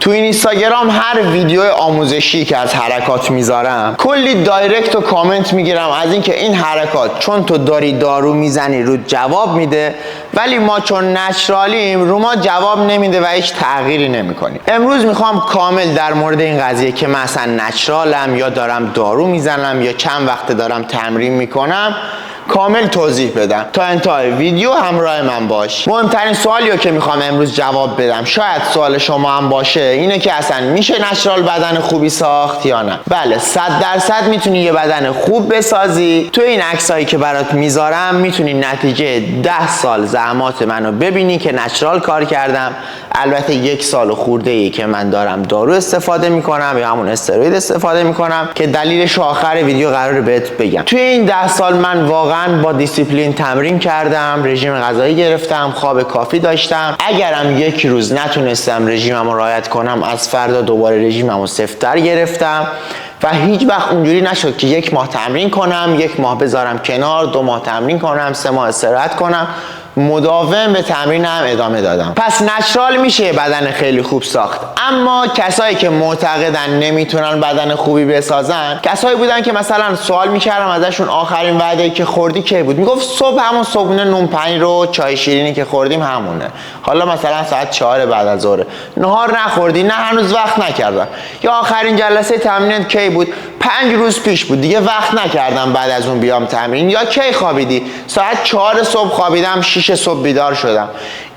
تو این اینستاگرام هر ویدیو آموزشی که از حرکات میذارم کلی دایرکت و کامنت میگیرم از اینکه این حرکات چون تو داری دارو میزنی رو جواب میده، ولی ما چون نچرالیم رو ما جواب نمیده و هیچ تغییری نمیکنیم. امروز میخوام کامل در مورد این قضیه که مثلا نچرالم یا دارم دارو میزنم یا چند وقت دارم تمرین میکنم کامل توضیح بدم. تا انتهای ویدیو همراه من باش. مهمترین سوالی رو که میخوام امروز جواب بدم، شاید سوال شما هم باشه، اینه که اصلا میشه نچرال بدن خوبی ساخت یا نه؟ بله، 100% میتونی یه بدن خوب بسازی. تو این عکسایی که برات میذارم میتونی نتیجه 10 سال زحمات منو ببینی که نچرال کار کردم. البته 1 سال خورده ای که من دارم دارو استفاده میکنم یا همون استروید استفاده میکنم که دلیلش آخر ویدیو قراره بهت بگم. توی این 10 سال من واقعا با دیسیپلین تمرین کردم، رژیم غذایی گرفتم، خواب کافی داشتم. اگرم یک روز نتونستم رژیممو رعایت کنم، از فردا دوباره رژیممو صفرتر گرفتم و هیچ وقت اونجوری نشد که 1 ماه تمرین کنم، 1 ماه بذارم کنار، 2 ماه تمرین کنم، 3 ماه استراحت کنم. مداوم به تمرینم ادامه دادم. پس نچرال میشه بدن خیلی خوب ساخت، اما کسایی که معتقدن نمیتونن بدن خوبی بسازن کسایی بودن که مثلا سوال میکردم ازشون آخرین وعده‌ای که خوردی کی بود؟ میگفت صبح همون صبحونه نون پنیر رو چای شیرینی که خوردیم همونه. حالا مثلا ساعت 4 بعد از ظهر نهار نخوردی؟ نه، هنوز وقت نکردم. یا آخرین جلسه تمرینت کی بود؟ 5 روز پیش بود، دیگه وقت نکردم بعد از اون بیام تمرین. یا کی خوابیدی؟ ساعت 4 صبح خوابیدم، 6 صبح بیدار شدم.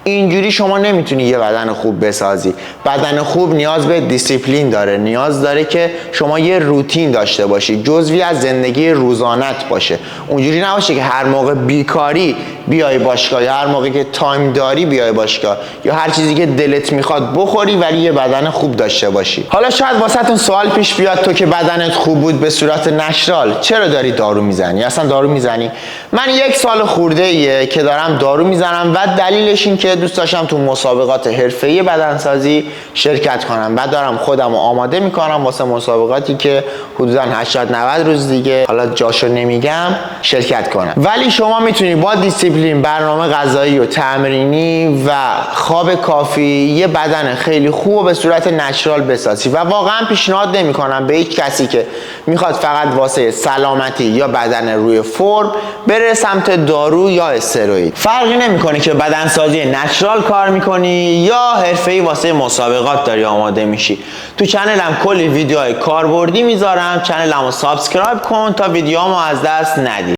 اینجوری شما نمیتونی یه بدن خوب بسازی. بدن خوب نیاز به دیسیپلین داره، نیاز داره که شما یه روتین داشته باشی، جزوی از زندگی روزانت باشه. اونجوری نباشه که هر موقع بیکاری بیای باشگاه یا هر موقع که تایم داری بیای باشگاه یا هر چیزی که دلت میخواد بخوری ولی یه بدن خوب داشته باشی. حالا شاید واسهتون سوال پیش بیاد، تو که بدنت خوب بود به صورت نچرال چرا داری دارو میزنی؟ اصلا دارو میزنی؟ من 1 سال خورده ایه که دارم دارو میزنم و دلیلش این که دوست داشتم تو مسابقات حرفه‌ای بدنسازی شرکت کنم و دارم خودمو آماده میکنم واسه مسابقاتی که حدوداً 80-90 روز دیگه، حالا جاشو نمیگم، شرکت کنم. ولی شما میتونی با دیسیپلین، برنامه غذایی و تمرینی و خواب کافی یه بدن خیلی خوب به صورت نچرال بسازی و واقعا پیشنهاد نمیکنم به هیچ کسی که میخواد فقط واسه سلامتی یا بدن روی فرم بره سمت دارو یا استروید. فرقی نمیکنه که بدنسازی نچرال کار میکنی یا حرفه‌ای واسه مسابقات داری آماده میشی. تو چنلم کلی ویدیوهای کاربردی میذارم، چنلمو سابسکرایب کن تا ویدیوامو از دست ندی.